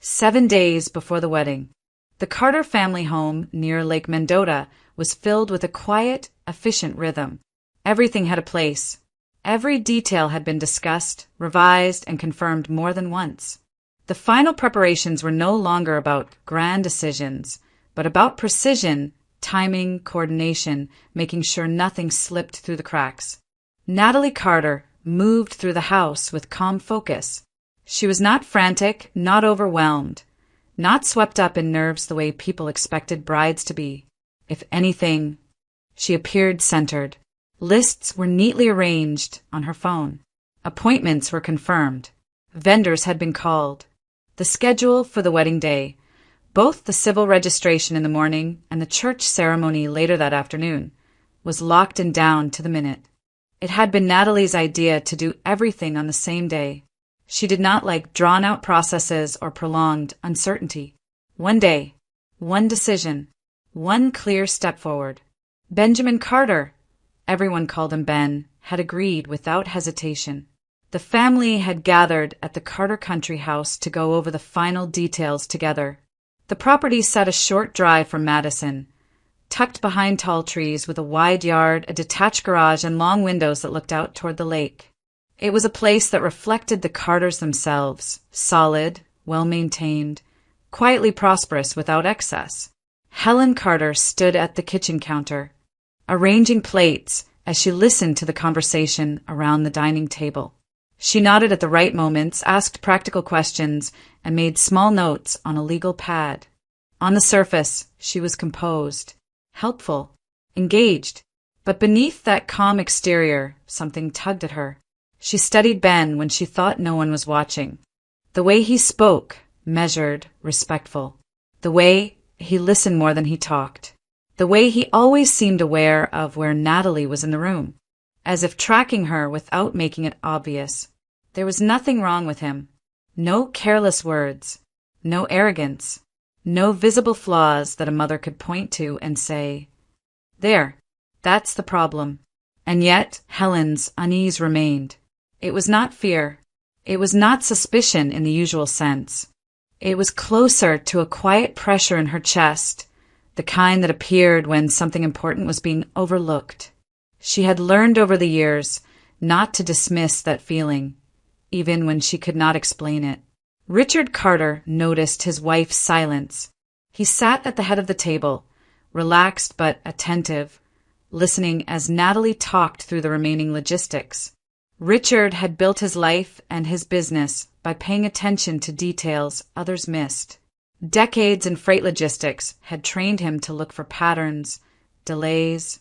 7 days before the wedding. The Carter family home near Lake Mendota was filled with a quiet, efficient rhythm. Everything had a place. Every detail had been discussed, revised, and confirmed more than once. The final preparations were no longer about grand decisions, but about precision, timing, coordination, making sure nothing slipped through the cracks. Natalie Carter moved through the house with calm focus. She was not frantic, not overwhelmed, not swept up in nerves the way people expected brides to be. If anything, she appeared centered. Lists were neatly arranged on her phone. Appointments were confirmed. Vendors had been called. The schedule for the wedding day, both the civil registration in the morning and the church ceremony later that afternoon, was locked and down to the minute. It had been Natalie's idea to do everything on the same day. She did not like drawn-out processes or prolonged uncertainty. One day, one decision, one clear step forward. Benjamin Carter, everyone called him Ben, had agreed without hesitation. The family had gathered at the Carter country house to go over the final details together. The property sat a short drive from Madison, tucked behind tall trees with a wide yard, a detached garage, and long windows that looked out toward the lake. It was a place that reflected the Carters themselves, solid, well-maintained, quietly prosperous without excess. Helen Carter stood at the kitchen counter, arranging plates as she listened to the conversation around the dining table. She nodded at the right moments, asked practical questions, and made small notes on a legal pad. On the surface, she was composed, helpful, engaged, but beneath that calm exterior, something tugged at her. She studied Ben when she thought no one was watching. The way he spoke, measured, respectful. The way he listened more than he talked. The way he always seemed aware of where Natalie was in the room, as if tracking her without making it obvious. There was nothing wrong with him. No careless words. No arrogance. No visible flaws that a mother could point to and say, "There, that's the problem." And yet Helen's unease remained. It was not fear. It was not suspicion in the usual sense. It was closer to a quiet pressure in her chest, the kind that appeared when something important was being overlooked. She had learned over the years not to dismiss that feeling, even when she could not explain it. Richard Carter noticed his wife's silence. He sat at the head of the table, relaxed but attentive, listening as Natalie talked through the remaining logistics. Richard had built his life and his business by paying attention to details others missed. Decades in freight logistics had trained him to look for patterns, delays,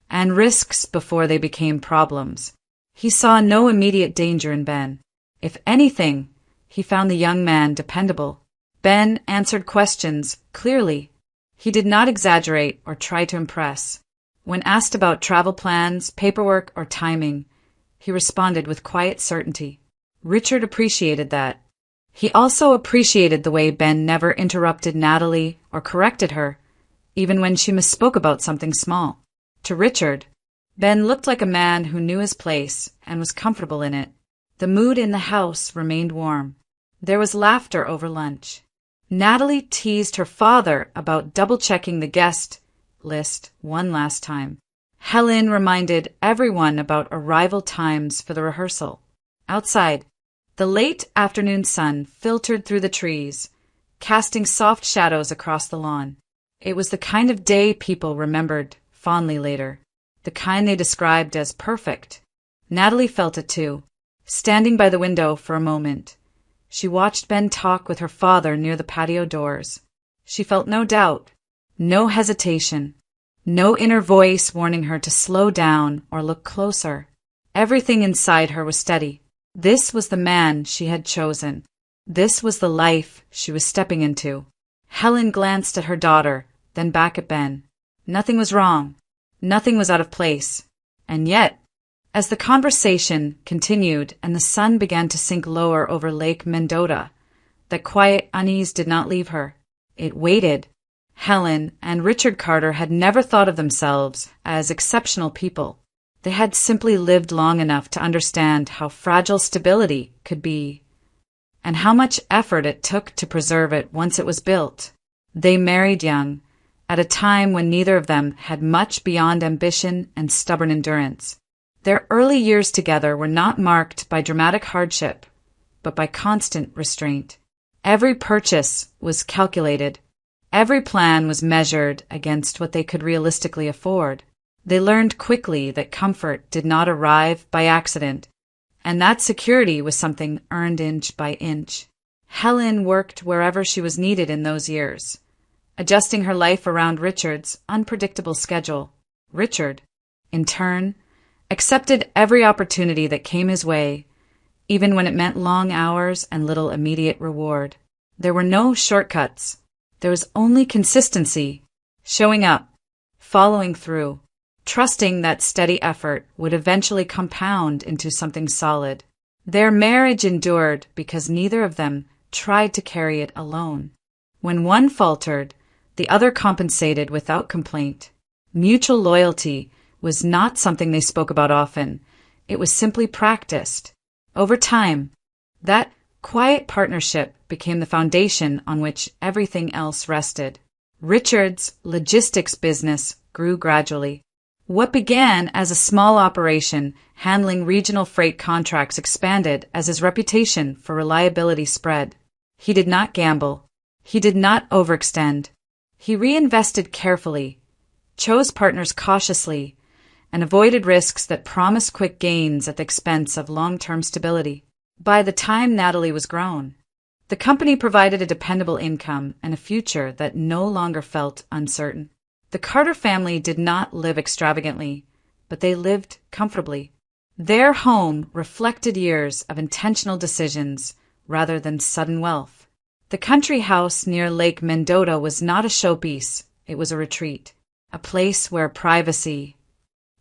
and risks before they became problems. He saw no immediate danger in Ben. If anything, he found the young man dependable. Ben answered questions clearly. He did not exaggerate or try to impress. When asked about travel plans, paperwork, or timing, he responded with quiet certainty. Richard appreciated that. He also appreciated the way Ben never interrupted Natalie or corrected her, even when she misspoke about something small. To Richard, Ben looked like a man who knew his place and was comfortable in it. The mood in the house remained warm. There was laughter over lunch. Natalie teased her father about double-checking the guest list one last time. Helen reminded everyone about arrival times for the rehearsal. Outside, the late afternoon sun filtered through the trees, casting soft shadows across the lawn. It was the kind of day people remembered fondly later, the kind they described as perfect. Natalie felt it too, standing by the window for a moment. She watched Ben talk with her father near the patio doors. She felt no doubt, no hesitation, no inner voice warning her to slow down or look closer. Everything inside her was steady. This was the man she had chosen. This was the life she was stepping into. Helen glanced at her daughter, then back at Ben. Nothing was wrong. Nothing was out of place. And yet, as the conversation continued and the sun began to sink lower over Lake Mendota, that quiet unease did not leave her. It waited. Helen and Richard Carter had never thought of themselves as exceptional people. They had simply lived long enough to understand how fragile stability could be. and how much effort it took to preserve it once it was built. They married young, at a time when neither of them had much beyond ambition and stubborn endurance. Their early years together were not marked by dramatic hardship, but by constant restraint. Every purchase was calculated. Every plan was measured against what they could realistically afford. They learned quickly that comfort did not arrive by accident, and that security was something earned inch by inch. Helen worked wherever she was needed in those years, adjusting her life around Richard's unpredictable schedule. Richard, in turn, accepted every opportunity that came his way, even when it meant long hours and little immediate reward. There were no shortcuts. There was only consistency, showing up, following through, trusting that steady effort would eventually compound into something solid. Their marriage endured because neither of them tried to carry it alone. When one faltered, the other compensated without complaint. Mutual loyalty was not something they spoke about often. It was simply practiced. Over time, that quiet partnership became the foundation on which everything else rested. Richard's logistics business grew gradually. What began as a small operation handling regional freight contracts expanded as his reputation for reliability spread. He did not gamble. He did not overextend. He reinvested carefully, chose partners cautiously, and avoided risks that promised quick gains at the expense of long-term stability. By the time Natalie was grown, the company provided a dependable income and a future that no longer felt uncertain. The Carter family did not live extravagantly, but they lived comfortably. Their home reflected years of intentional decisions rather than sudden wealth. The country house near Lake Mendota was not a showpiece, it was a retreat, a place where privacy,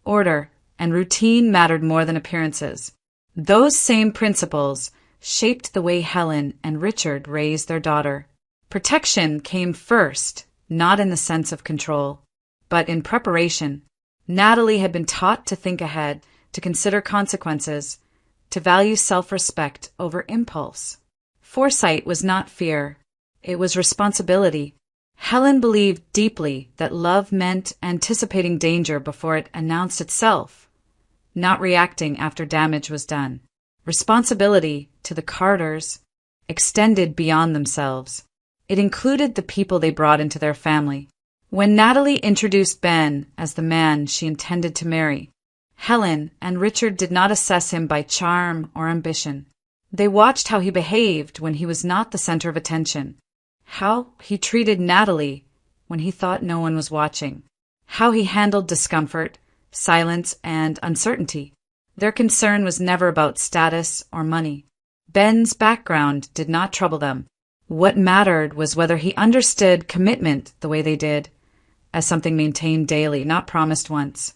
order, and routine mattered more than appearances. Those same principles shaped the way Helen and Richard raised their daughter. Protection came first, not in the sense of control, but in preparation. Natalie had been taught to think ahead, to consider consequences, to value self-respect over impulse. Foresight was not fear, it was responsibility. Helen believed deeply that love meant anticipating danger before it announced itself, not reacting after damage was done. Responsibility, to the Carters, extended beyond themselves. It included the people they brought into their family. When Natalie introduced Ben as the man she intended to marry, Helen and Richard did not assess him by charm or ambition. They watched how he behaved when he was not the center of attention, how he treated Natalie when he thought no one was watching, how he handled discomfort, silence, and uncertainty. Their concern was never about status or money. Ben's background did not trouble them. What mattered was whether he understood commitment the way they did, as something maintained daily, not promised once.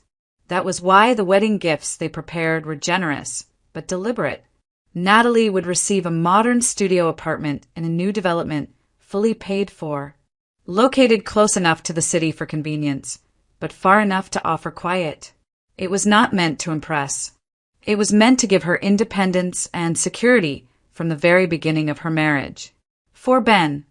That was why the wedding gifts they prepared were generous, but deliberate. Natalie would receive a modern studio apartment in a new development, fully paid for, located close enough to the city for convenience, but far enough to offer quiet. It was not meant to impress. It was meant to give her independence and security from the very beginning of her marriage. For Ben,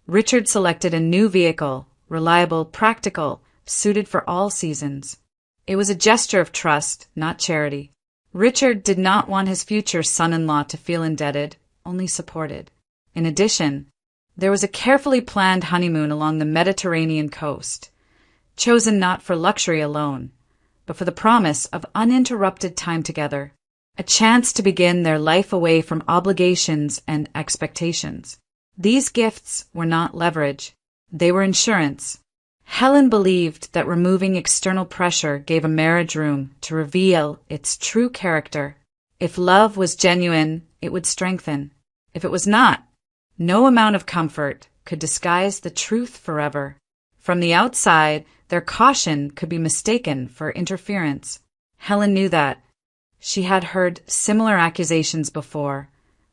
Richard selected a new vehicle, reliable, practical, suited for all seasons. It was a gesture of trust, not charity. Richard did not want his future son-in-law to feel indebted, only supported. In addition, there was a carefully planned honeymoon along the Mediterranean coast, chosen not for luxury alone, but for the promise of uninterrupted time together, a chance to begin their life away from obligations and expectations. These gifts were not leverage, they were insurance. Helen believed that removing external pressure gave a marriage room to reveal its true character. If love was genuine, it would strengthen. If it was not, no amount of comfort could disguise the truth forever. From the outside, their caution could be mistaken for interference. Helen knew that. She had heard similar accusations before,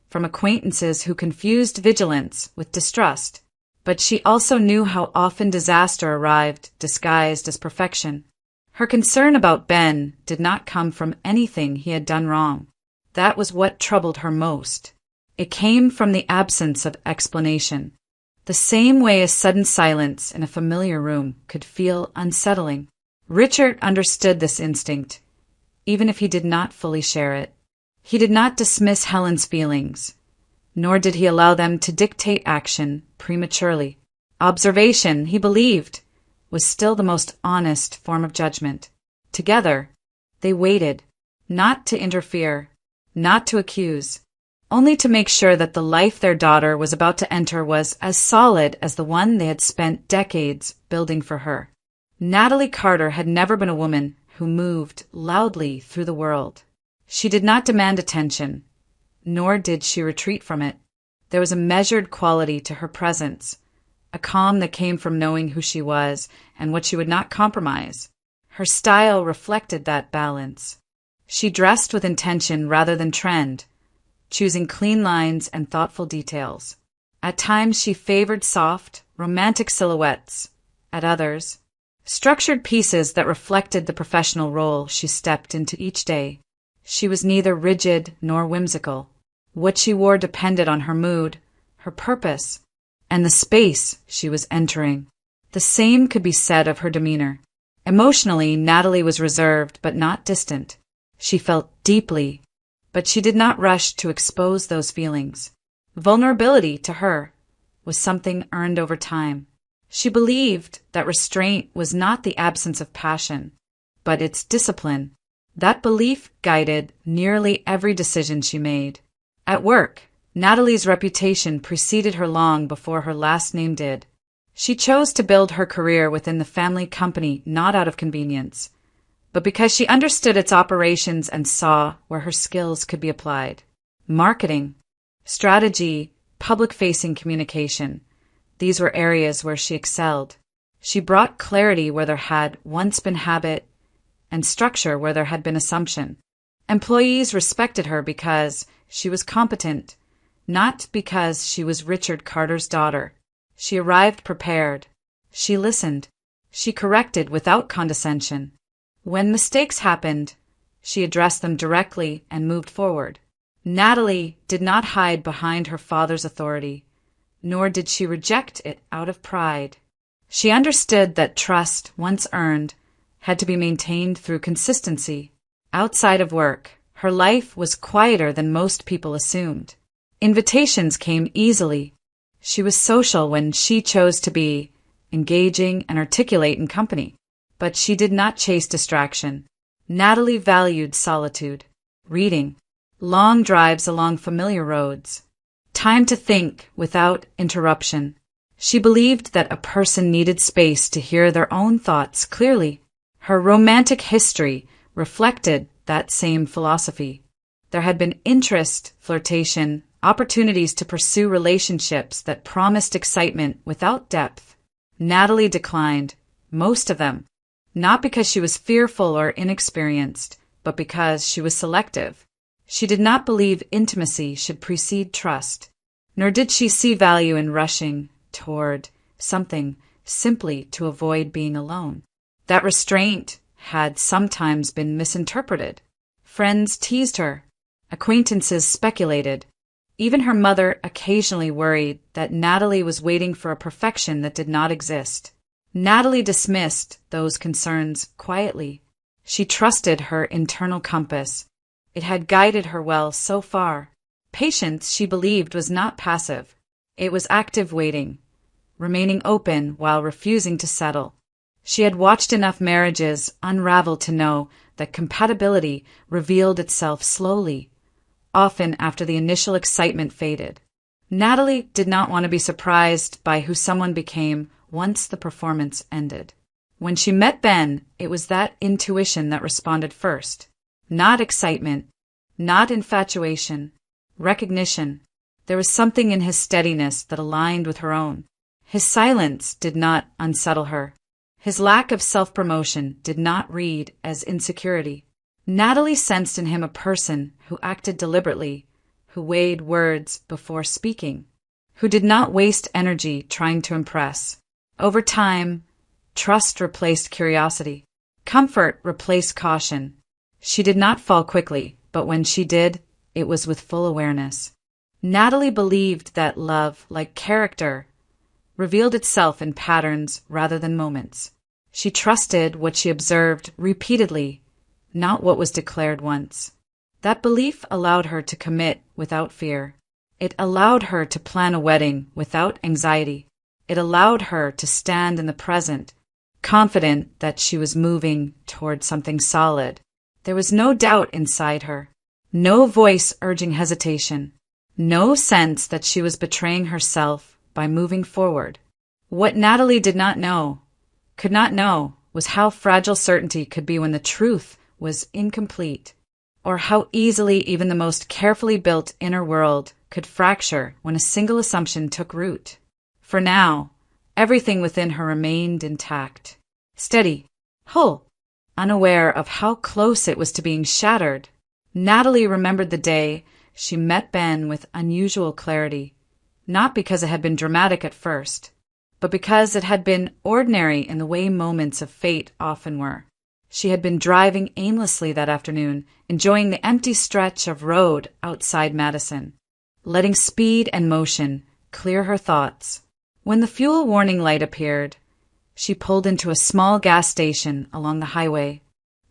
from acquaintances who confused vigilance with distrust. But she also knew how often disaster arrived disguised as perfection. Her concern about Ben did not come from anything he had done wrong. That was what troubled her most. It came from the absence of explanation, the same way a sudden silence in a familiar room could feel unsettling. Richard understood this instinct, even if he did not fully share it. He did not dismiss Helen's feelings, nor did he allow them to dictate action prematurely. Observation, he believed, was still the most honest form of judgment. Together, they waited, not to interfere, not to accuse, only to make sure that the life their daughter was about to enter was as solid as the one they had spent decades building for her. Natalie Carter had never been a woman who moved loudly through the world. She did not demand attention, nor did she retreat from it. There was a measured quality to her presence, a calm that came from knowing who she was and what she would not compromise. Her style reflected that balance. She dressed with intention rather than trend, choosing clean lines and thoughtful details. At times she favored soft, romantic silhouettes. At others, structured pieces that reflected the professional role she stepped into each day. She was neither rigid nor whimsical. What she wore depended on her mood, her purpose, and the space she was entering. The same could be said of her demeanor. Emotionally, Natalie was reserved but not distant. She felt deeply, but she did not rush to expose those feelings. Vulnerability, to her, was something earned over time. She believed that restraint was not the absence of passion, but its discipline. That belief guided nearly every decision she made. At work, Natalie's reputation preceded her long before her last name did. She chose to build her career within the family company not out of convenience, but because she understood its operations and saw where her skills could be applied. Marketing, strategy, public-facing communication, these were areas where she excelled. She brought clarity where there had once been habit, and structure where there had been assumption. Employees respected her because she was competent, not because she was Richard Carter's daughter. She arrived prepared. She listened. She corrected without condescension. When mistakes happened, she addressed them directly and moved forward. Natalie did not hide behind her father's authority, nor did she reject it out of pride. She understood that trust, once earned, had to be maintained through consistency. Outside of work, her life was quieter than most people assumed. Invitations came easily. She was social when she chose to be, engaging and articulate in company. But she did not chase distraction. Natalie valued solitude, reading, long drives along familiar roads, time to think without interruption. She believed that a person needed space to hear their own thoughts clearly. Her romantic history reflected that same philosophy. There had been interest, flirtation, opportunities to pursue relationships that promised excitement without depth. Natalie declined most of them, not because she was fearful or inexperienced, but because she was selective. She did not believe intimacy should precede trust, nor did she see value in rushing toward something simply to avoid being alone. That restraint had sometimes been misinterpreted. Friends teased her. Acquaintances speculated. Even her mother occasionally worried that Natalie was waiting for a perfection that did not exist. Natalie dismissed those concerns quietly. She trusted her internal compass. It had guided her well so far. Patience, she believed, was not passive. It was active waiting, remaining open while refusing to settle. She had watched enough marriages unravel to know that compatibility revealed itself slowly, often after the initial excitement faded. Natalie did not want to be surprised by who someone became once the performance ended. When she met Ben, it was that intuition that responded first. Not excitement, not infatuation, recognition. There was something in his steadiness that aligned with her own. His silence did not unsettle her. His lack of self-promotion did not read as insecurity. Natalie sensed in him a person who acted deliberately, who weighed words before speaking, who did not waste energy trying to impress. Over time, trust replaced curiosity. Comfort replaced caution. She did not fall quickly, but when she did, it was with full awareness. Natalie believed that love, like character, revealed itself in patterns rather than moments. She trusted what she observed repeatedly, not what was declared once. That belief allowed her to commit without fear. It allowed her to plan a wedding without anxiety. It allowed her to stand in the present, confident that she was moving toward something solid. There was no doubt inside her, no voice urging hesitation, no sense that she was betraying herself by moving forward. What Natalie could not know, was how fragile certainty could be when the truth was incomplete, or how easily even the most carefully built inner world could fracture when a single assumption took root. For now, everything within her remained intact, steady, whole, unaware of how close it was to being shattered. Natalie remembered the day she met Ben with unusual clarity, not because it had been dramatic at first, but because it had been ordinary in the way moments of fate often were. She had been driving aimlessly that afternoon, enjoying the empty stretch of road outside Madison, letting speed and motion clear her thoughts. When the fuel warning light appeared, she pulled into a small gas station along the highway,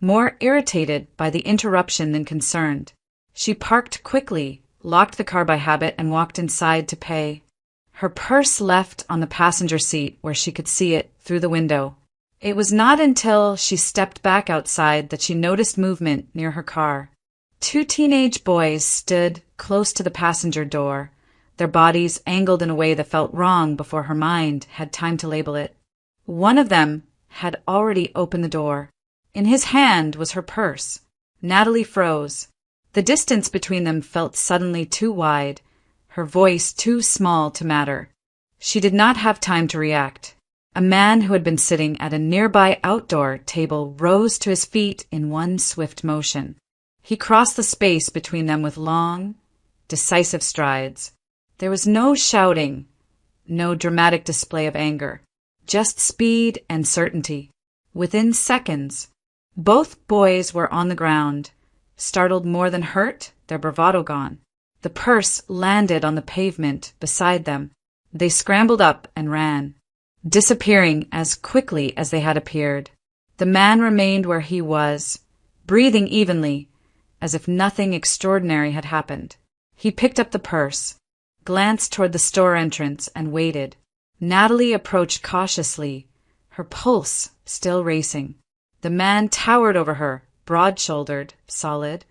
more irritated by the interruption than concerned. She parked quickly, locked the car by habit, and walked inside to pay. Her purse left on the passenger seat where she could see it through the window. It was not until she stepped back outside that she noticed movement near her car. Two teenage boys stood close to the passenger door, their bodies angled in a way that felt wrong before her mind had time to label it. One of them had already opened the door. In his hand was her purse. Natalie froze. The distance between them felt suddenly too wide, her voice too small to matter. She did not have time to react. A man who had been sitting at a nearby outdoor table rose to his feet in one swift motion. He crossed the space between them with long, decisive strides. There was no shouting, no dramatic display of anger, just speed and certainty. Within seconds, both boys were on the ground, startled more than hurt, their bravado gone. The purse landed on the pavement beside them. They scrambled up and ran, disappearing as quickly as they had appeared. The man remained where he was, breathing evenly, as if nothing extraordinary had happened. He picked up the purse, glanced toward the store entrance, and waited. Natalie approached cautiously, her pulse still racing. The man towered over her, broad-shouldered, solid,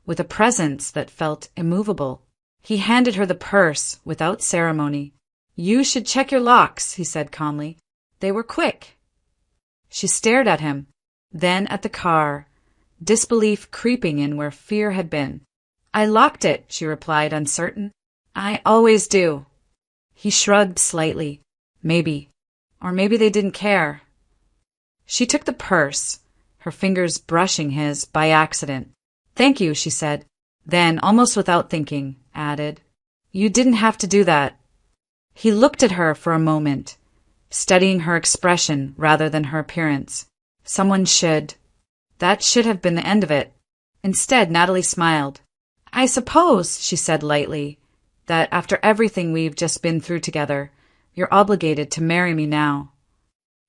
with a presence that felt immovable. He handed her the purse without ceremony. "You should check your locks," he said calmly. "They were quick." She stared at him, then at the car, disbelief creeping in where fear had been. "I locked it," she replied, uncertain. "I always do." He shrugged slightly. Maybe. Or maybe they didn't care. She took the purse, her fingers brushing his by accident. "Thank you," she said. Then, almost without thinking, added, "You didn't have to do that." He looked at her for a moment, studying her expression rather than her appearance. That should have been the end of it. Instead, Natalie smiled. "I suppose," she said lightly, "that after everything we've just been through together, you're obligated to marry me now."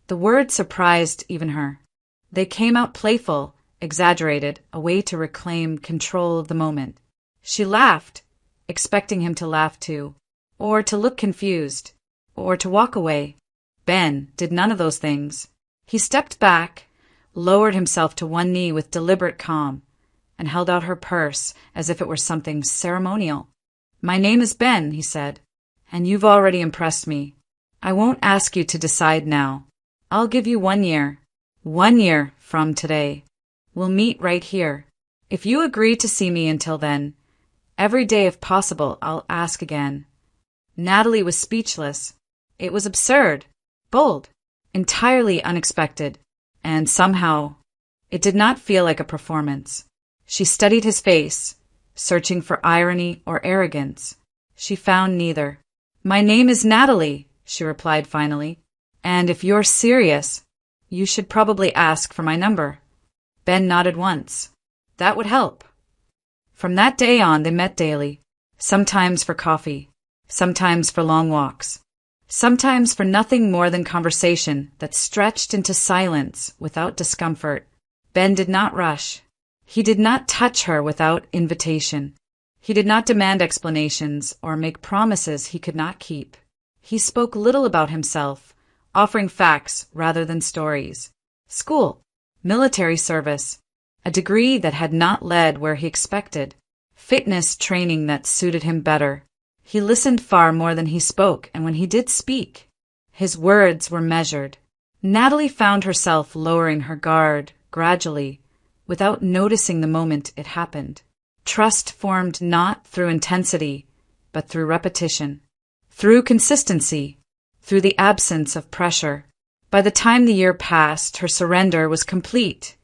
The words surprised even her. They came out playful, exaggerated, a way to reclaim control of the moment. She laughed, expecting him to laugh too, or to look confused, or to walk away. Ben did none of those things. He stepped back, lowered himself to one knee with deliberate calm, and held out her purse as if it were something ceremonial. "My name is Ben," he said, "and you've already impressed me. I won't ask you to decide now. I'll give you 1 year. 1 year from today. We'll meet right here. If you agree to see me until then, every day if possible, I'll ask again." Natalie was speechless. It was absurd, bold, entirely unexpected, and somehow it did not feel like a performance. She studied his face, searching for irony or arrogance. She found neither. "My name is Natalie," she replied finally, "and if you're serious, you should probably ask for my number." Ben nodded once. That would help. From that day on, they met daily, sometimes for coffee, sometimes for long walks, sometimes for nothing more than conversation that stretched into silence without discomfort. Ben did not rush. He did not touch her without invitation. He did not demand explanations or make promises he could not keep. He spoke little about himself, offering facts rather than stories. School, military service, a degree that had not led where he expected, fitness training that suited him better. He listened far more than he spoke, and when he did speak, his words were measured. Natalie found herself lowering her guard gradually, without noticing the moment it happened. Trust formed not through intensity, but through repetition, through consistency, through the absence of pressure. By the time the year passed, her surrender was complete,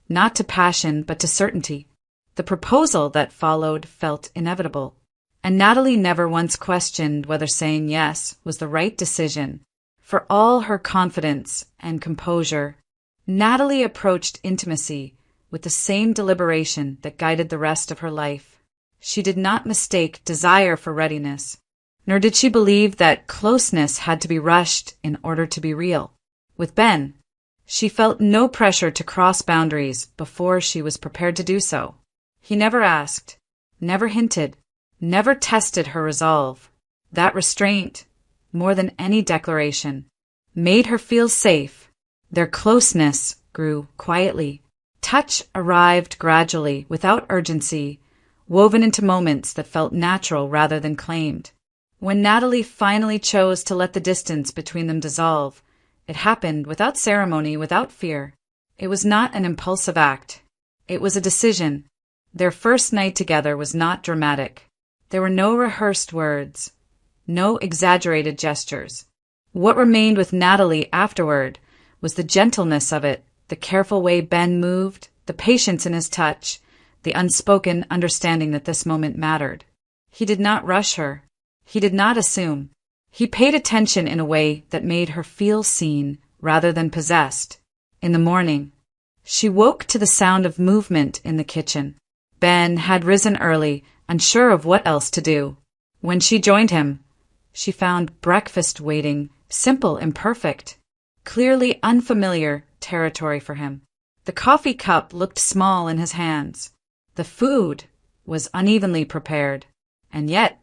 not to passion but to certainty. The proposal that followed felt inevitable, and Natalie never once questioned whether saying yes was the right decision. For all her confidence and composure, Natalie approached intimacy with the same deliberation that guided the rest of her life. She did not mistake desire for readiness, nor did she believe that closeness had to be rushed in order to be real. With Ben, she felt no pressure to cross boundaries before she was prepared to do so. He never asked, never hinted, never tested her resolve. That restraint, more than any declaration, made her feel safe. Their closeness grew quietly. Touch arrived gradually, without urgency, woven into moments that felt natural rather than claimed. When Natalie finally chose to let the distance between them dissolve, it happened without ceremony, without fear. It was not an impulsive act. It was a decision. Their first night together was not dramatic. There were no rehearsed words, no exaggerated gestures. What remained with Natalie afterward was the gentleness of it, the careful way Ben moved, the patience in his touch, the unspoken understanding that this moment mattered. He did not rush her. He did not assume. He paid attention in a way that made her feel seen rather than possessed. In the morning, she woke to the sound of movement in the kitchen. Ben had risen early, unsure of what else to do. When she joined him, she found breakfast waiting, simple, imperfect, clearly unfamiliar territory for him. The coffee cup looked small in his hands. The food was unevenly prepared, and yet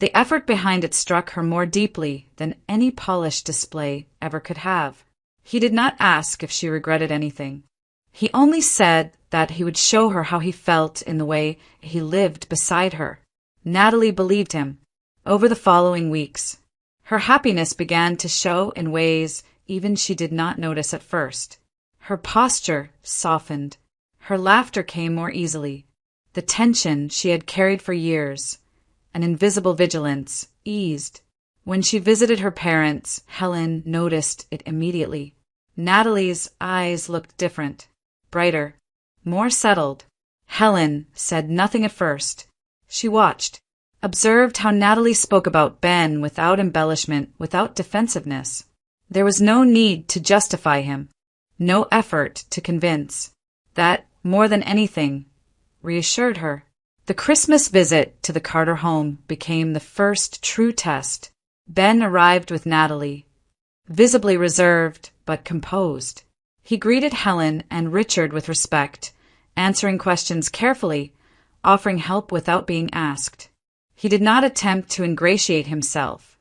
the effort behind it struck her more deeply than any polished display ever could have. He did not ask if she regretted anything. He only said that he would show her how he felt in the way he lived beside her. Natalie believed him. Over the following weeks, her happiness began to show in ways even she did not notice at first. Her posture softened. Her laughter came more easily. The tension she had carried for years, an invisible vigilance, eased. When she visited her parents, Helen noticed it immediately. Natalie's eyes looked different, brighter, more settled. Helen said nothing at first. She watched, observed how Natalie spoke about Ben without embellishment, without defensiveness. There was no need to justify him, no effort to convince. That, more than anything, reassured her. The Christmas visit to the Carter home became the first true test. Ben arrived with Natalie, visibly reserved but composed. He greeted Helen and Richard with respect, answering questions carefully, offering help without being asked. He did not attempt to ingratiate himself,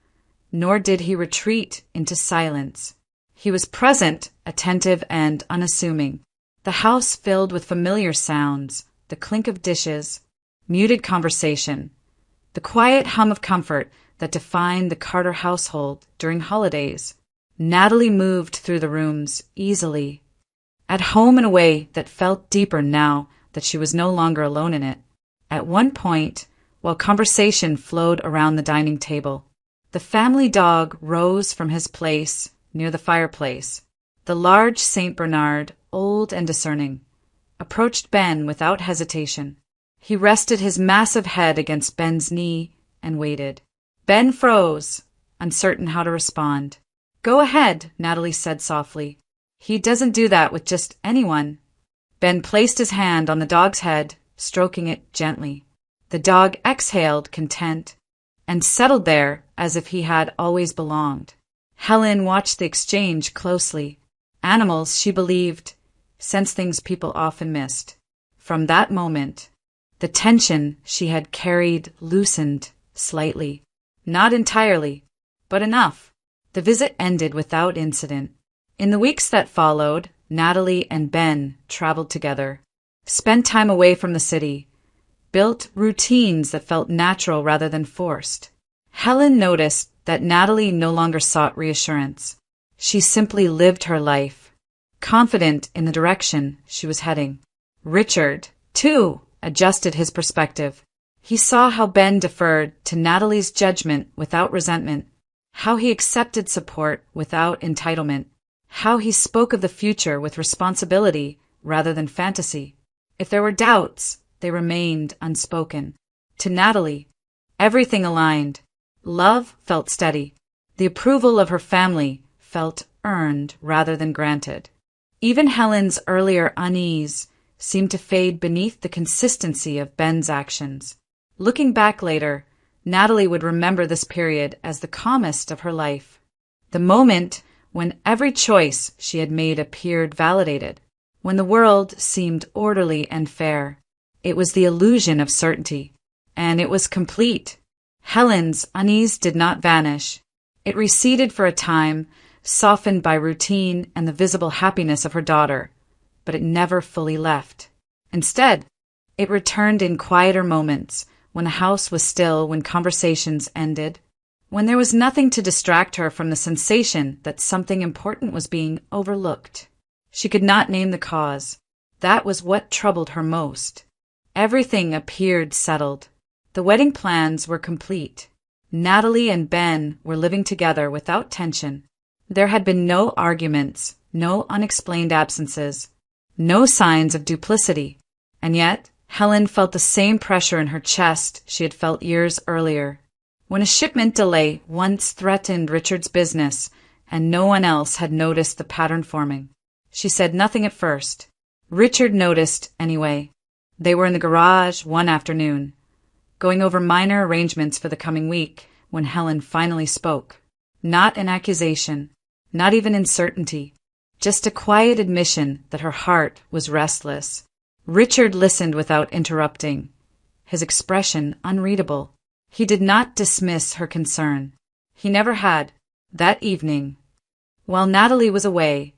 nor did he retreat into silence. He was present, attentive, and unassuming. The house filled with familiar sounds, the clink of dishes, muted conversation, the quiet hum of comfort that defined the Carter household during holidays. Natalie moved through the rooms easily, at home in a way that felt deeper now that she was no longer alone in it. At one point, while conversation flowed around the dining table, the family dog rose from his place near the fireplace. The large Saint Bernard, old and discerning, approached Ben without hesitation. He rested his massive head against Ben's knee and waited. Ben froze, uncertain how to respond. "Go ahead," Natalie said softly. "He doesn't do that with just anyone." Ben placed his hand on the dog's head, stroking it gently. The dog exhaled, content, and settled there as if he had always belonged. Helen watched the exchange closely. Animals, she believed, sense things people often missed. From that moment, the tension she had carried loosened slightly. Not entirely, but enough. The visit ended without incident. In the weeks that followed, Natalie and Ben traveled together, spent time away from the city, built routines that felt natural rather than forced. Helen noticed that Natalie no longer sought reassurance. She simply lived her life, confident in the direction she was heading. Richard, too, adjusted his perspective. He saw how Ben deferred to Natalie's judgment without resentment, how he accepted support without entitlement, how he spoke of the future with responsibility rather than fantasy. If there were doubts, they remained unspoken. To Natalie, everything aligned. Love felt steady. The approval of her family felt earned rather than granted. Even Helen's earlier unease seemed to fade beneath the consistency of Ben's actions. Looking back later, Natalie would remember this period as the calmest of her life. The moment when every choice she had made appeared validated, when the world seemed orderly and fair. It was the illusion of certainty, and it was complete. Helen's unease did not vanish. It receded for a time, softened by routine and the visible happiness of her daughter, but it never fully left. Instead, it returned in quieter moments, when the house was still, when conversations ended, when there was nothing to distract her from the sensation that something important was being overlooked. She could not name the cause. That was what troubled her most. Everything appeared settled. The wedding plans were complete. Natalie and Ben were living together without tension. There had been no arguments, no unexplained absences, no signs of duplicity. And yet, Helen felt the same pressure in her chest she had felt years earlier, when a shipment delay once threatened Richard's business and no one else had noticed the pattern forming. She said nothing at first. Richard noticed anyway. They were in the garage one afternoon, going over minor arrangements for the coming week, when Helen finally spoke. Not an accusation, not even uncertainty, just a quiet admission that her heart was restless. Richard listened without interrupting, his expression unreadable. He did not dismiss her concern. He never had. That evening, while Natalie was away,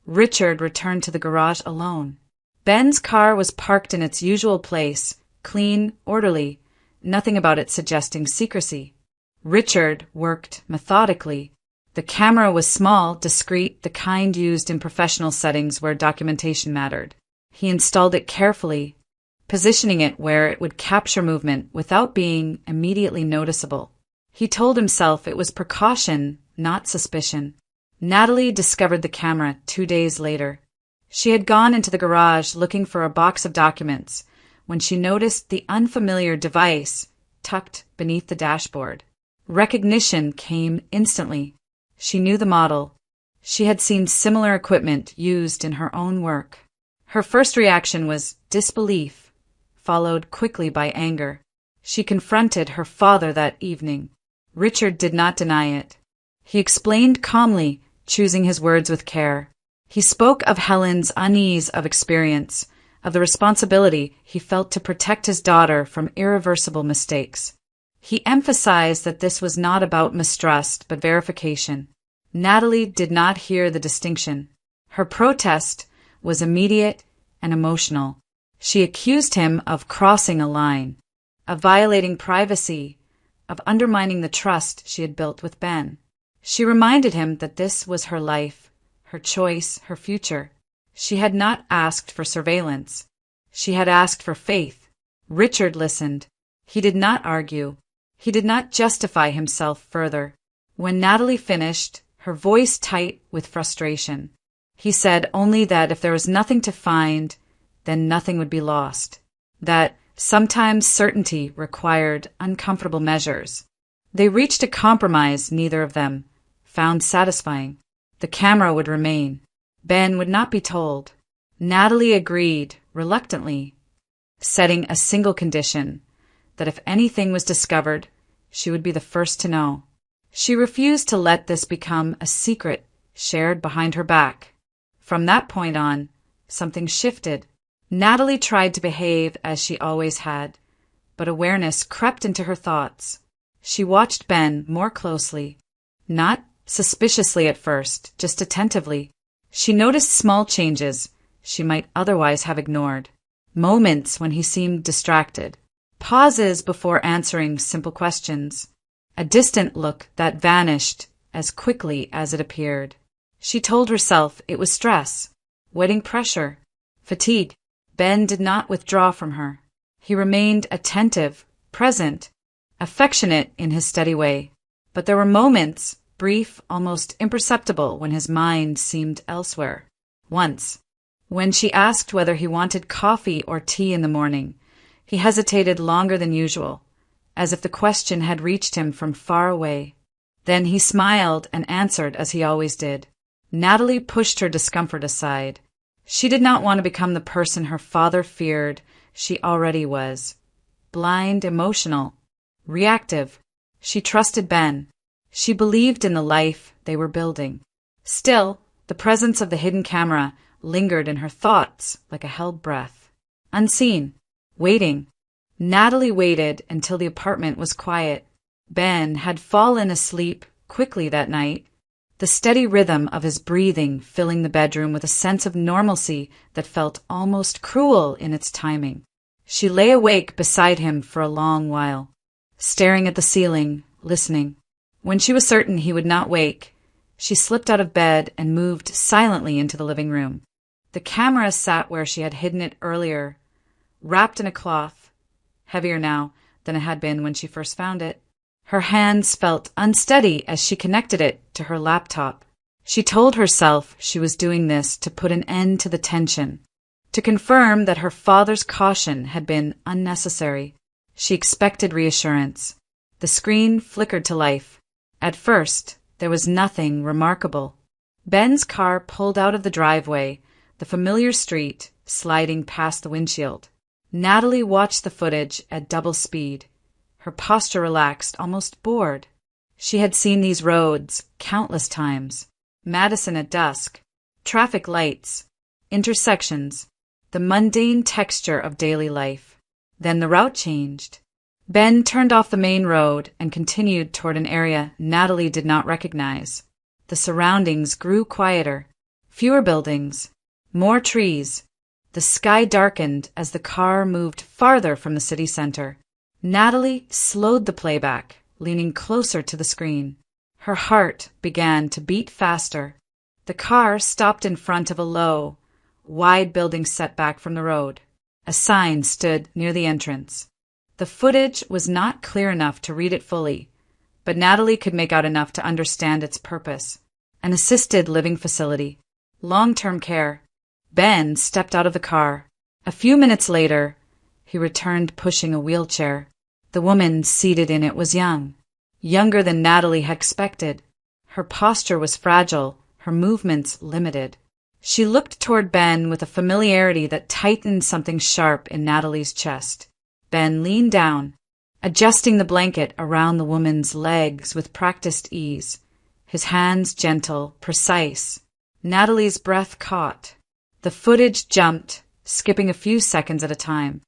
Richard returned to the garage alone. Ben's car was parked in its usual place, clean, orderly, nothing about it suggesting secrecy. Richard worked methodically. The camera was small, discreet, the kind used in professional settings where documentation mattered. He installed it carefully, positioning it where it would capture movement without being immediately noticeable. He told himself it was precaution, not suspicion. Natalie discovered the camera 2 days later. She had gone into the garage looking for a box of documents when she noticed the unfamiliar device tucked beneath the dashboard. Recognition came instantly. She knew the model. She had seen similar equipment used in her own work. Her first reaction was disbelief, followed quickly by anger. She confronted her father that evening. Richard did not deny it. He explained calmly, choosing his words with care. He spoke of Helen's unease of experience, of the responsibility he felt to protect his daughter from irreversible mistakes. He emphasized that this was not about mistrust, but verification. Natalie did not hear the distinction. Her protest was immediate and emotional. She accused him of crossing a line, of violating privacy, of undermining the trust she had built with Ben. She reminded him that this was her life, her choice, her future. She had not asked for surveillance. She had asked for faith. Richard listened. He did not argue. He did not justify himself further. When Natalie finished, her voice tight with frustration, he said only that if there was nothing to find, then nothing would be lost. That sometimes certainty required uncomfortable measures. They reached a compromise neither of them found satisfying. The camera would remain. Ben would not be told. Natalie agreed, reluctantly, setting a single condition, that if anything was discovered, she would be the first to know. She refused to let this become a secret shared behind her back. From that point on, something shifted. Natalie tried to behave as she always had, but awareness crept into her thoughts. She watched Ben more closely, not suspiciously at first, just attentively. She noticed small changes she might otherwise have ignored. Moments when he seemed distracted. Pauses before answering simple questions. A distant look that vanished as quickly as it appeared. She told herself it was stress, wedding pressure, fatigue. Ben did not withdraw from her. He remained attentive, present, affectionate in his steady way. But there were moments, brief, almost imperceptible, when his mind seemed elsewhere. Once, when she asked whether he wanted coffee or tea in the morning, he hesitated longer than usual, as if the question had reached him from far away. Then he smiled and answered as he always did. Natalie pushed her discomfort aside. She did not want to become the person her father feared she already was. Blind, emotional, reactive. She trusted Ben. She believed in the life they were building. Still, the presence of the hidden camera lingered in her thoughts like a held breath. Unseen. Waiting. Natalie waited until the apartment was quiet. Ben had fallen asleep quickly that night, the steady rhythm of his breathing filling the bedroom with a sense of normalcy that felt almost cruel in its timing. She lay awake beside him for a long while, staring at the ceiling, listening. When she was certain he would not wake, she slipped out of bed and moved silently into the living room. The camera sat where she had hidden it earlier, wrapped in a cloth, heavier now than it had been when she first found it. Her hands felt unsteady as she connected it to her laptop. She told herself she was doing this to put an end to the tension, to confirm that her father's caution had been unnecessary. She expected reassurance. The screen flickered to life. At first, there was nothing remarkable. Ben's car pulled out of the driveway, the familiar street sliding past the windshield. Natalie watched the footage at double speed. Her posture relaxed, almost bored. She had seen these roads countless times. Madison at dusk, traffic lights, intersections, the mundane texture of daily life. Then the route changed. Ben turned off the main road and continued toward an area Natalie did not recognize. The surroundings grew quieter. Fewer buildings, more trees. The sky darkened as the car moved farther from the city center. Natalie slowed the playback, leaning closer to the screen. Her heart began to beat faster. The car stopped in front of a low, wide building set back from the road. A sign stood near the entrance. The footage was not clear enough to read it fully, but Natalie could make out enough to understand its purpose. An assisted living facility. Long-term care. Ben stepped out of the car. A few minutes later, he returned pushing a wheelchair. The woman seated in it was young. Younger than Natalie had expected. Her posture was fragile, her movements limited. She looked toward Ben with a familiarity that tightened something sharp in Natalie's chest. Ben leaned down, adjusting the blanket around the woman's legs with practiced ease, his hands gentle, precise. Natalie's breath caught. The footage jumped, skipping a few seconds at a time.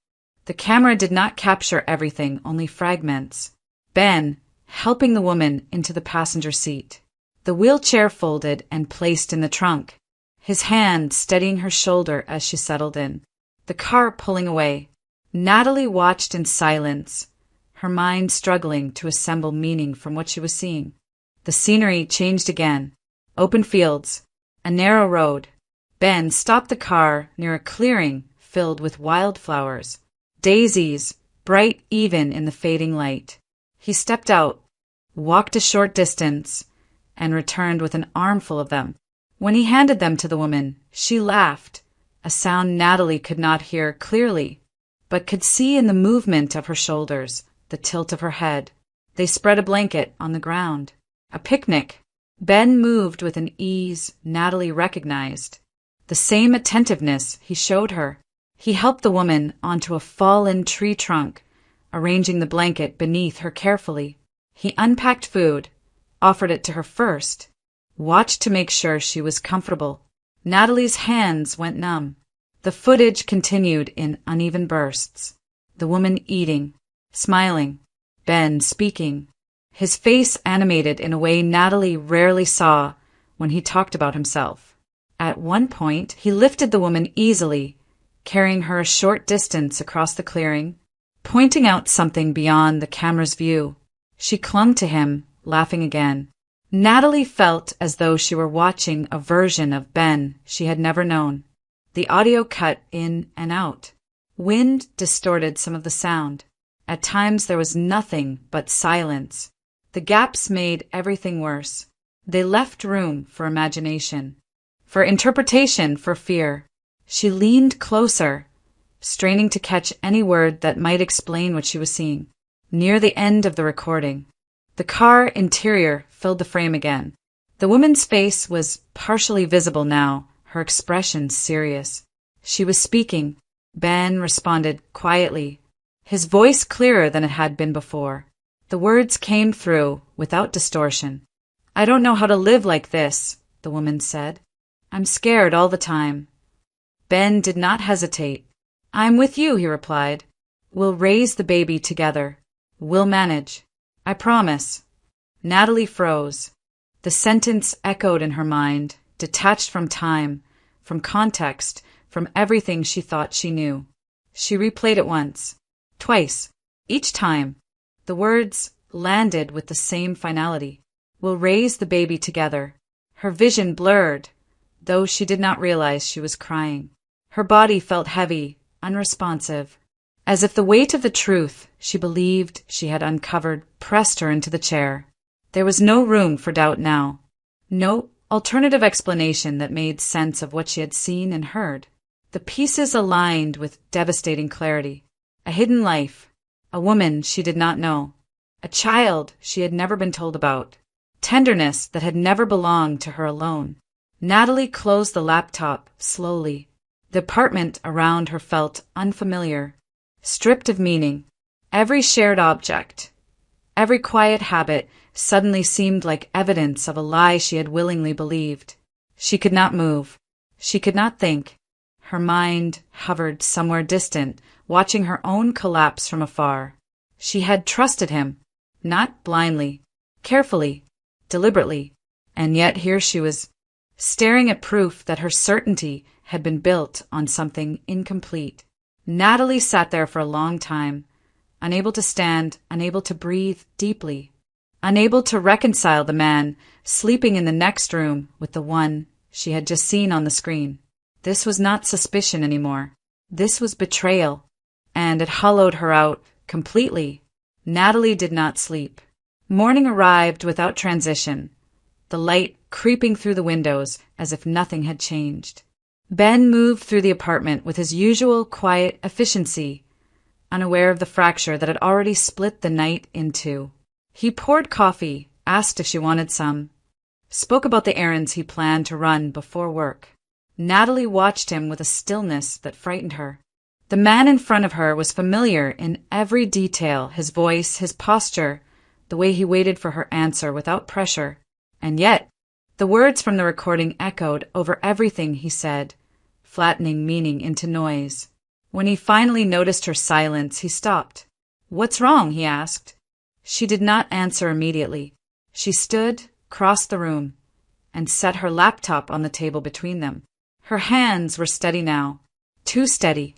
The camera did not capture everything, only fragments. Ben, helping the woman into the passenger seat. The wheelchair folded and placed in the trunk, his hand steadying her shoulder as she settled in. The car pulling away. Natalie watched in silence, her mind struggling to assemble meaning from what she was seeing. The scenery changed again. Open fields, a narrow road. Ben stopped the car near a clearing filled with wildflowers, daisies, bright even in the fading light. He stepped out, walked a short distance, and returned with an armful of them. When he handed them to the woman, she laughed, a sound Natalie could not hear clearly, but could see in the movement of her shoulders, the tilt of her head. They spread a blanket on the ground. A picnic. Ben moved with an ease Natalie recognized. The same attentiveness he showed her. He helped the woman onto a fallen tree trunk, arranging the blanket beneath her carefully. He unpacked food, offered it to her first, watched to make sure she was comfortable. Natalie's hands went numb. The footage continued in uneven bursts. The woman eating, smiling, Ben speaking, his face animated in a way Natalie rarely saw when he talked about himself. At one point, he lifted the woman easily, carrying her a short distance across the clearing, pointing out something beyond the camera's view. She clung to him, laughing again. Natalie felt as though she were watching a version of Ben she had never known. The audio cut in and out. Wind distorted some of the sound. At times there was nothing but silence. The gaps made everything worse. They left room for imagination, for interpretation, for fear. She leaned closer, straining to catch any word that might explain what she was seeing. Near the end of the recording, the car interior filled the frame again. The woman's face was partially visible now, her expression serious. She was speaking. Ben responded quietly, his voice clearer than it had been before. The words came through without distortion. "I don't know how to live like this," the woman said. "I'm scared all the time." Ben did not hesitate. "I'm with you," he replied. "We'll raise the baby together. We'll manage. I promise." Natalie froze. The sentence echoed in her mind, detached from time, from context, from everything she thought she knew. She replayed it once, twice. Each time, the words landed with the same finality. "We'll raise the baby together." Her vision blurred, though she did not realize she was crying. Her body felt heavy, unresponsive, as if the weight of the truth she believed she had uncovered pressed her into the chair. There was no room for doubt now. No alternative explanation that made sense of what she had seen and heard. The pieces aligned with devastating clarity. A hidden life, a woman she did not know, a child she had never been told about, tenderness that had never belonged to her alone. Natalie closed the laptop slowly. The apartment around her felt unfamiliar, stripped of meaning. Every shared object, every quiet habit suddenly seemed like evidence of a lie she had willingly believed. She could not move. She could not think. Her mind hovered somewhere distant, watching her own collapse from afar. She had trusted him, not blindly, carefully, deliberately, and yet here she was, staring at proof that her certainty had been built on something incomplete. Natalie sat there for a long time, unable to stand, unable to breathe deeply, unable to reconcile the man sleeping in the next room with the one she had just seen on the screen. This was not suspicion anymore. This was betrayal, and it hollowed her out completely. Natalie did not sleep. Morning arrived without transition, the light creeping through the windows as if nothing had changed. Ben moved through the apartment with his usual quiet efficiency, unaware of the fracture that had already split the night in two. He poured coffee, asked if she wanted some, spoke about the errands he planned to run before work. Natalie watched him with a stillness that frightened her. The man in front of her was familiar in every detail, his voice, his posture, the way he waited for her answer without pressure. And yet, the words from the recording echoed over everything he said, flattening meaning into noise. When he finally noticed her silence, he stopped. "What's wrong?" he asked. She did not answer immediately. She stood, crossed the room, and set her laptop on the table between them. Her hands were steady now, too steady.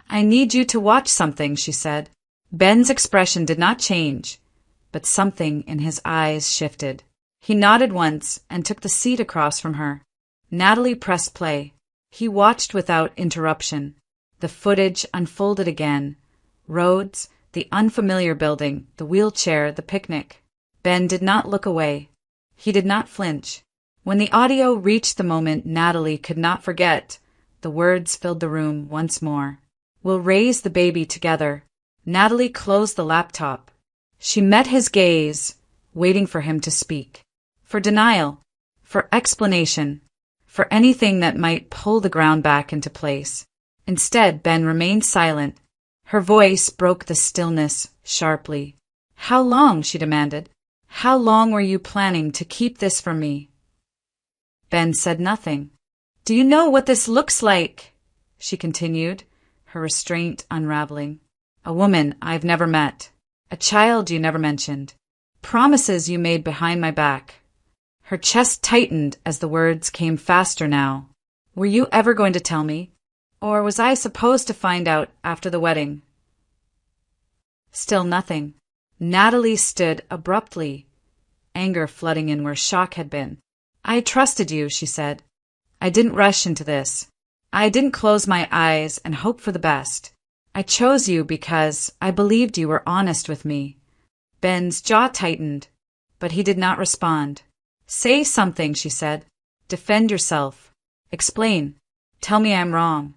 "I need you to watch something," she said. Ben's expression did not change, but something in his eyes shifted. He nodded once and took the seat across from her. Natalie pressed play. He watched without interruption. The footage unfolded again. Roads, the unfamiliar building, the wheelchair, the picnic. Ben did not look away. He did not flinch. When the audio reached the moment Natalie could not forget, the words filled the room once more. "We'll raise the baby together." Natalie closed the laptop. She met his gaze, waiting for him to speak. For denial, for explanation, for anything that might pull the ground back into place. Instead, Ben remained silent. Her voice broke the stillness sharply. "How long?" she demanded. "How long were you planning to keep this from me?" Ben said nothing. "Do you know what this looks like?" she continued, her restraint unraveling. "A woman I've never met. A child you never mentioned. Promises you made behind my back." Her chest tightened as the words came faster now. "Were you ever going to tell me? Or was I supposed to find out after the wedding?" Still nothing. Natalie stood abruptly, anger flooding in where shock had been. "I trusted you," she said. "I didn't rush into this. I didn't close my eyes and hope for the best. I chose you because I believed you were honest with me." Ben's jaw tightened, but he did not respond. "Say something," she said. "Defend yourself. Explain. Tell me I'm wrong."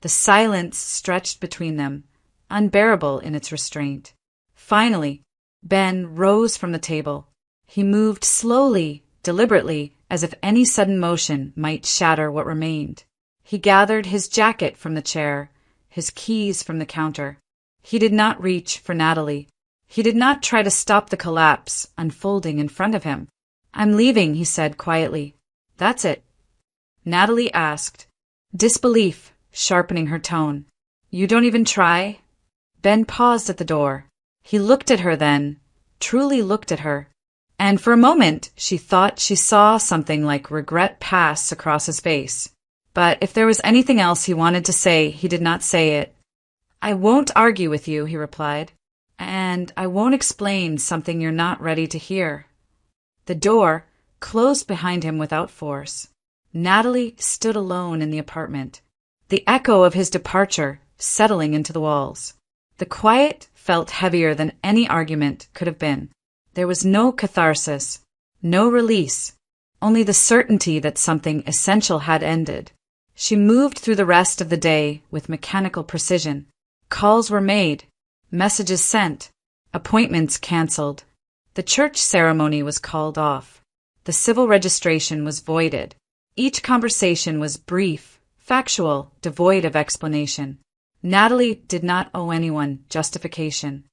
The silence stretched between them, unbearable in its restraint. Finally, Ben rose from the table. He moved slowly, deliberately, as if any sudden motion might shatter what remained. He gathered his jacket from the chair, his keys from the counter. He did not reach for Natalie. He did not try to stop the collapse unfolding in front of him. "I'm leaving," he said quietly. "That's it?" Natalie asked, disbelief sharpening her tone. "You don't even try?" Ben paused at the door. He looked at her then, truly looked at her, and for a moment she thought she saw something like regret pass across his face. But if there was anything else he wanted to say, he did not say it. "I won't argue with you," he replied, "and I won't explain something you're not ready to hear." The door closed behind him without force. Natalie stood alone in the apartment, the echo of his departure settling into the walls. The quiet felt heavier than any argument could have been. There was no catharsis, no release, only the certainty that something essential had ended. She moved through the rest of the day with mechanical precision. Calls were made, messages sent, appointments canceled. The church ceremony was called off. The civil registration was voided. Each conversation was brief, factual, devoid of explanation. Natalie did not owe anyone justification.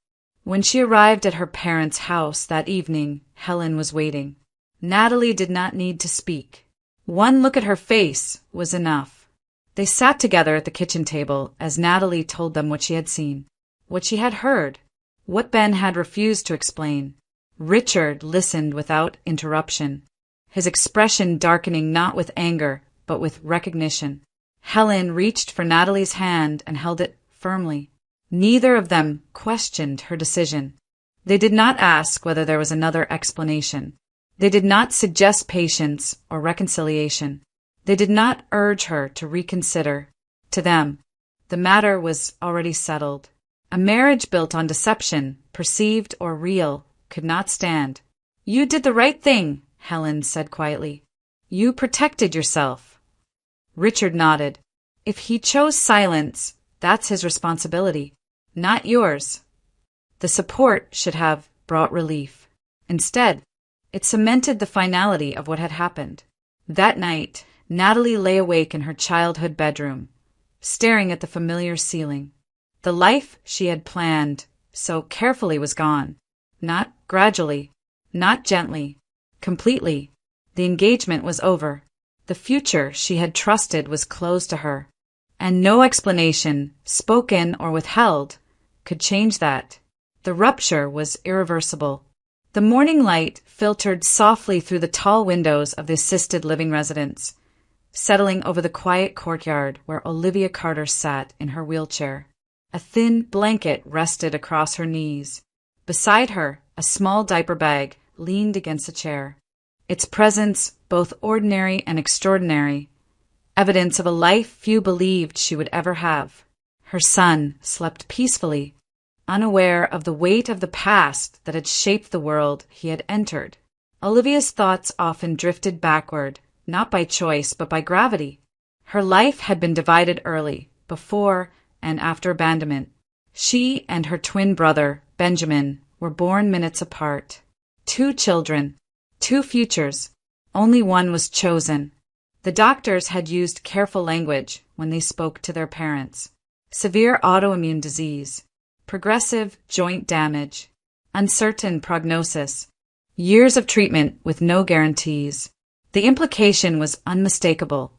When she arrived at her parents' house that evening, Helen was waiting. Natalie did not need to speak. One look at her face was enough. They sat together at the kitchen table as Natalie told them what she had seen, what she had heard, what Ben had refused to explain. Richard listened without interruption, his expression darkening not with anger, but with recognition. Helen reached for Natalie's hand and held it firmly. Neither of them questioned her decision. They did not ask whether there was another explanation. They did not suggest patience or reconciliation. They did not urge her to reconsider. To them, the matter was already settled. A marriage built on deception, perceived or real, could not stand. "You did the right thing," Helen said quietly. "You protected yourself." Richard nodded. "If he chose silence, that's his responsibility, not yours." The support should have brought relief. Instead, it cemented the finality of what had happened. That night, Natalie lay awake in her childhood bedroom, staring at the familiar ceiling. The life she had planned so carefully was gone. Not gradually, not gently, completely. The engagement was over. The future she had trusted was closed to her, and no explanation, spoken or withheld, could change that. The rupture was irreversible. The morning light filtered softly through the tall windows of the assisted living residence, settling over the quiet courtyard where Olivia Carter sat in her wheelchair. A thin blanket rested across her knees. Beside her, a small diaper bag leaned against a chair. Its presence, both ordinary and extraordinary, evidence of a life few believed she would ever have. Her son slept peacefully, unaware of the weight of the past that had shaped the world he had entered. Olivia's thoughts often drifted backward, not by choice but by gravity. Her life had been divided early, before and after abandonment. She and her twin brother, Benjamin, were born minutes apart. 2 children, 2 futures. Only one was chosen. The doctors had used careful language when they spoke to their parents. Severe autoimmune disease, progressive joint damage, uncertain prognosis, years of treatment with no guarantees. The implication was unmistakable.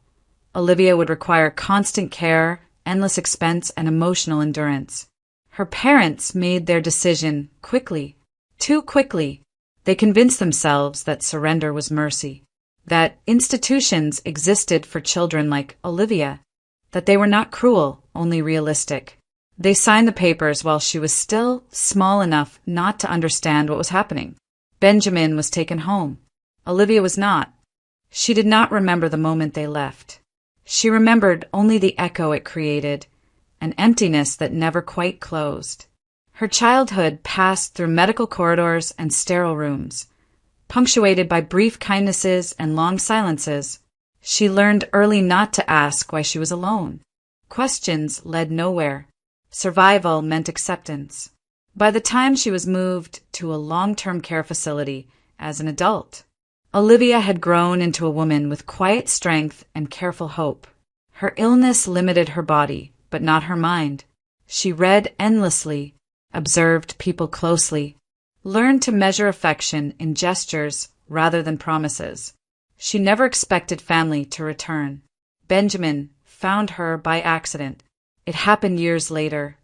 Olivia would require constant care, endless expense, and emotional endurance. Her parents made their decision quickly, too quickly. They convinced themselves that surrender was mercy, that institutions existed for children like Olivia, that they were not cruel, only realistic. They signed the papers while she was still small enough not to understand what was happening. Benjamin was taken home. Olivia was not. She did not remember the moment they left. She remembered only the echo it created, an emptiness that never quite closed. Her childhood passed through medical corridors and sterile rooms, punctuated by brief kindnesses and long silences. She learned early not to ask why she was alone. Questions led nowhere. Survival meant acceptance. By the time she was moved to a long-term care facility as an adult, Olivia had grown into a woman with quiet strength and careful hope. Her illness limited her body, but not her mind. She read endlessly, observed people closely, learned to measure affection in gestures rather than promises. She never expected family to return. Benjamin found her by accident. It happened years later,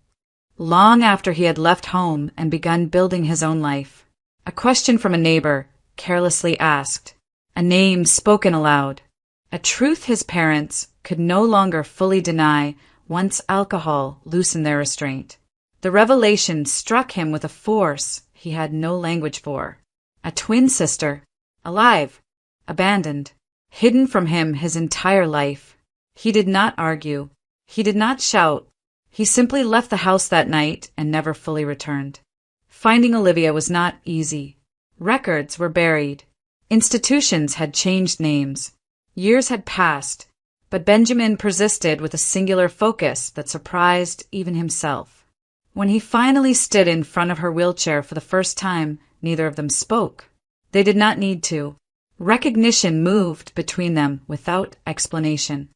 long after he had left home and begun building his own life. A question from a neighbor, carelessly asked, a name spoken aloud, a truth his parents could no longer fully deny once alcohol loosened their restraint. The revelation struck him with a force he had no language for. A twin sister, alive, abandoned, hidden from him his entire life. He did not argue. He did not shout. He simply left the house that night and never fully returned. Finding Olivia was not easy. Records were buried. Institutions had changed names. Years had passed, but Benjamin persisted with a singular focus that surprised even himself. When he finally stood in front of her wheelchair for the first time, neither of them spoke. They did not need to. Recognition moved between them without explanation.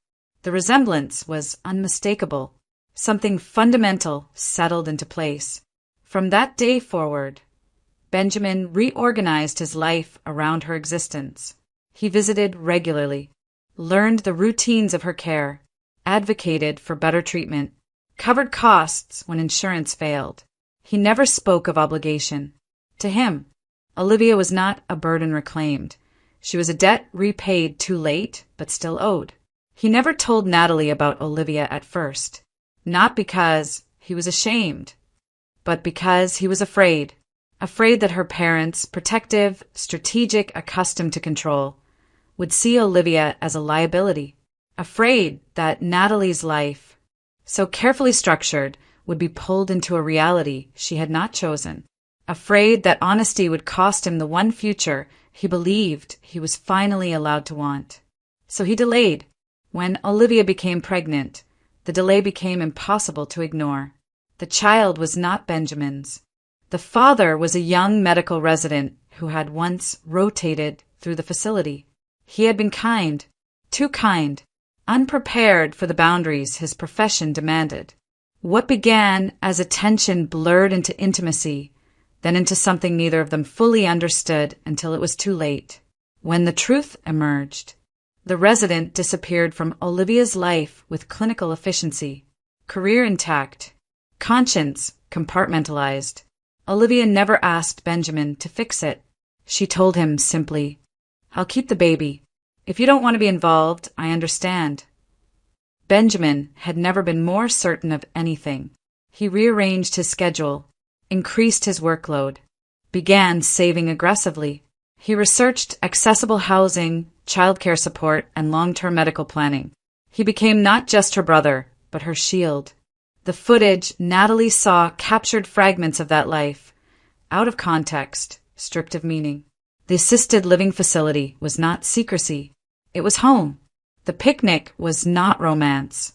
The resemblance was unmistakable. Something fundamental settled into place. From that day forward, Benjamin reorganized his life around her existence. He visited regularly, learned the routines of her care, advocated for better treatment, covered costs when insurance failed. He never spoke of obligation. To him, Olivia was not a burden reclaimed. She was a debt repaid too late, but still owed. He never told Natalie about Olivia at first, not because he was ashamed, but because he was afraid that her parents, protective, strategic, accustomed to control, would see Olivia as a liability, afraid that Natalie's life, so carefully structured, would be pulled into a reality she had not chosen, afraid that honesty would cost him the one future he believed he was finally allowed to want. So he delayed. When Olivia became pregnant, the delay became impossible to ignore. The child was not Benjamin's. The father was a young medical resident who had once rotated through the facility. He had been kind, too kind, unprepared for the boundaries his profession demanded. What began as attention blurred into intimacy, then into something neither of them fully understood until it was too late. When the truth emerged, the resident disappeared from Olivia's life with clinical efficiency, career intact, conscience compartmentalized. Olivia never asked Benjamin to fix it. She told him simply, "I'll keep the baby. If you don't want to be involved, I understand." Benjamin had never been more certain of anything. He rearranged his schedule, increased his workload, began saving aggressively. He researched accessible housing, childcare support, and long-term medical planning. He became not just her brother, but her shield. The footage Natalie saw captured fragments of that life, out of context, stripped of meaning. The assisted living facility was not secrecy. It was home. The picnic was not romance.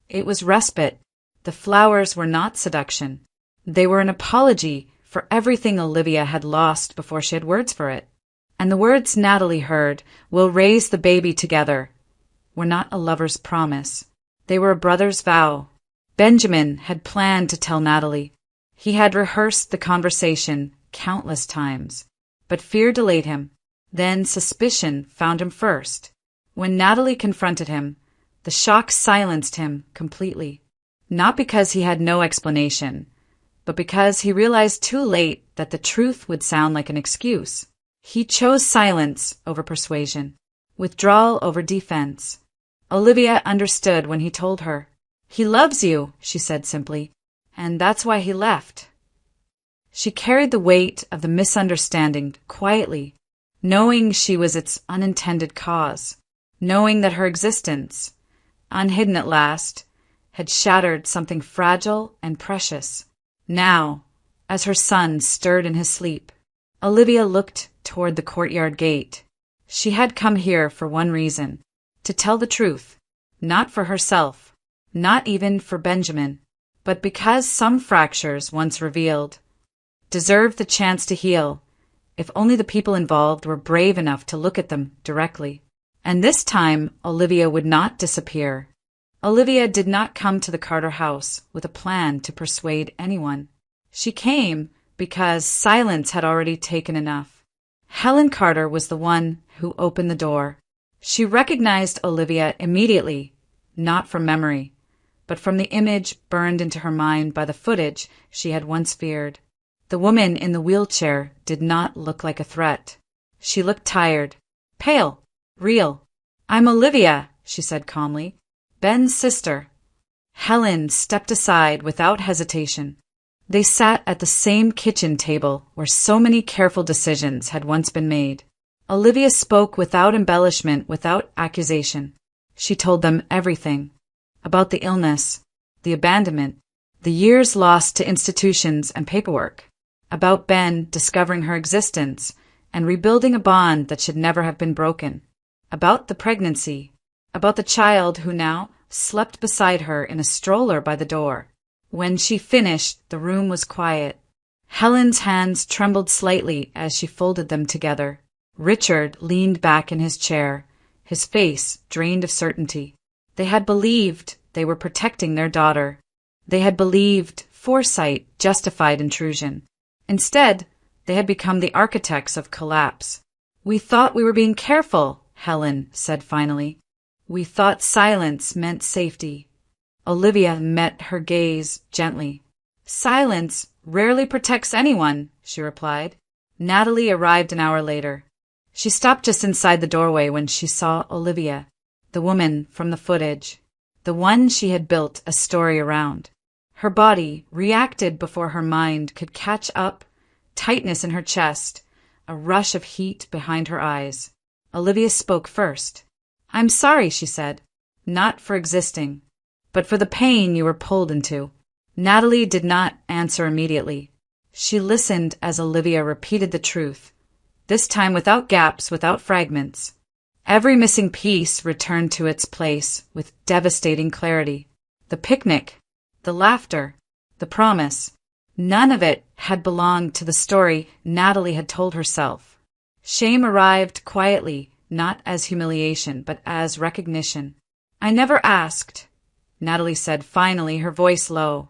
It was respite. The flowers were not seduction. They were an apology for everything Olivia had lost before she had words for it. And the words Natalie heard, "We'll raise the baby together," were not a lover's promise. They were a brother's vow. Benjamin had planned to tell Natalie. He had rehearsed the conversation countless times, but fear delayed him. Then suspicion found him first. When Natalie confronted him, the shock silenced him completely. Not because he had no explanation, but because he realized too late that the truth would sound like an excuse. He chose silence over persuasion, withdrawal over defense. Olivia understood when he told her. "He loves you," she said simply, "and that's why he left." She carried the weight of the misunderstanding quietly, knowing she was its unintended cause, knowing that her existence, unhidden at last, had shattered something fragile and precious. Now, as her son stirred in his sleep, Olivia looked toward the courtyard gate. She had come here for one reason, to tell the truth, not for herself, not even for Benjamin, but because some fractures once revealed deserved the chance to heal, if only the people involved were brave enough to look at them directly. And this time, Olivia would not disappear. Olivia did not come to the Carter house with a plan to persuade anyone. She came because silence had already taken enough. Helen Carter was the one who opened the door. She recognized Olivia immediately, not from memory, but from the image burned into her mind by the footage she had once feared. The woman in the wheelchair did not look like a threat. She looked tired, pale, real. "I'm Olivia," she said calmly. "Ben's sister." Helen stepped aside without hesitation. They sat at the same kitchen table where so many careful decisions had once been made. Olivia spoke without embellishment, without accusation. She told them everything. About the illness, the abandonment, the years lost to institutions and paperwork. About Ben discovering her existence and rebuilding a bond that should never have been broken. About the pregnancy. About the child who now slept beside her in a stroller by the door. When she finished, the room was quiet. Helen's hands trembled slightly as she folded them together. Richard leaned back in his chair, his face drained of certainty. They had believed they were protecting their daughter. They had believed foresight justified intrusion. Instead, they had become the architects of collapse. "We thought we were being careful," Helen said finally. "We thought silence meant safety." Olivia met her gaze gently. "Silence rarely protects anyone," she replied. Natalie arrived an hour later. She stopped just inside the doorway when she saw Olivia, the woman from the footage, the one she had built a story around. Her body reacted before her mind could catch up, tightness in her chest, a rush of heat behind her eyes. Olivia spoke first. "I'm sorry," she said, "not for existing, but for the pain you were pulled into." Natalie did not answer immediately. She listened as Olivia repeated the truth, this time without gaps, without fragments. Every missing piece returned to its place with devastating clarity. The picnic, the laughter, the promise, none of it had belonged to the story Natalie had told herself. Shame arrived quietly, not as humiliation, but as recognition. "I never asked," Natalie said finally, her voice low.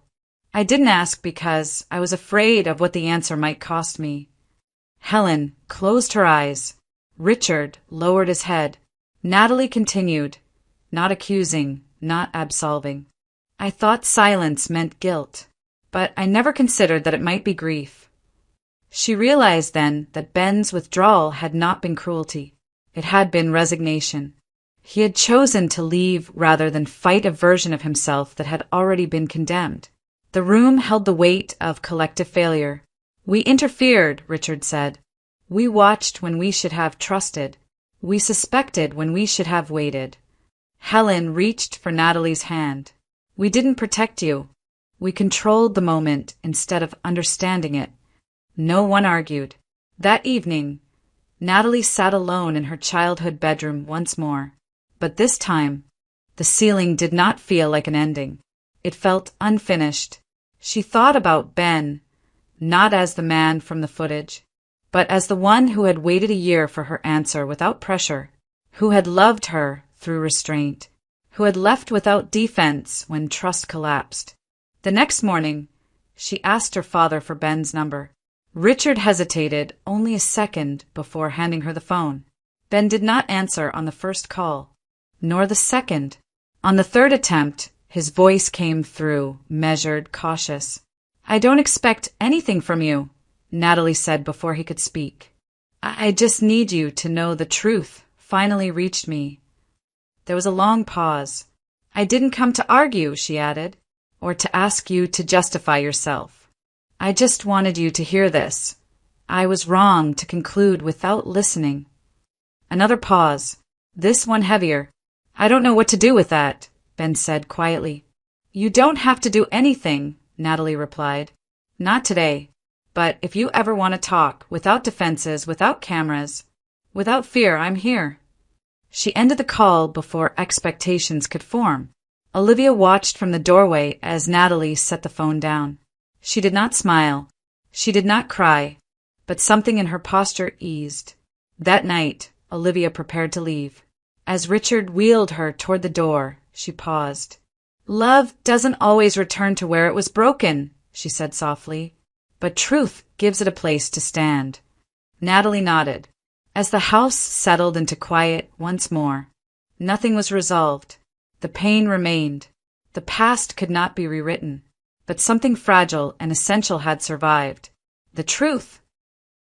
"I didn't ask because I was afraid of what the answer might cost me." Helen closed her eyes. Richard lowered his head. Natalie continued, not accusing, not absolving. "I thought silence meant guilt, but I never considered that it might be grief." She realized then that Ben's withdrawal had not been cruelty. It had been resignation. He had chosen to leave rather than fight a version of himself that had already been condemned. The room held the weight of collective failure. "We interfered," Richard said. "We watched when we should have trusted. We suspected when we should have waited." Helen reached for Natalie's hand. "We didn't protect you. We controlled the moment instead of understanding it." No one argued. That evening, Natalie sat alone in her childhood bedroom once more. But this time, the ceiling did not feel like an ending. It felt unfinished. She thought about Ben, not as the man from the footage, but as the one who had waited a year for her answer without pressure, who had loved her through restraint, who had left without defense when trust collapsed. The next morning, She asked her father for Ben's number. Richard hesitated only a second before handing her the phone. Ben did not answer on the first call, nor the second. On the third attempt, his voice came through, measured, cautious. "I don't expect anything from you," Natalie said before he could speak. I just need you to know the truth finally reached me." There was a long pause. "I didn't come to argue," she added, "or to ask you to justify yourself. I just wanted you to hear this. I was wrong to conclude without listening." Another pause, this one heavier. "I don't know what to do with that," Ben said quietly. "You don't have to do anything," Natalie replied. "Not today. But if you ever want to talk, without defenses, without cameras, without fear, I'm here." She ended the call before expectations could form. Olivia watched from the doorway as Natalie set the phone down. She did not smile. She did not cry. But something in her posture eased. That night, Olivia prepared to leave. As Richard wheeled her toward the door, she paused. "Love doesn't always return to where it was broken," she said softly. "But truth gives it a place to stand." Natalie nodded. As the house settled into quiet once more, nothing was resolved. The pain remained. The past could not be rewritten. But something fragile and essential had survived. The truth.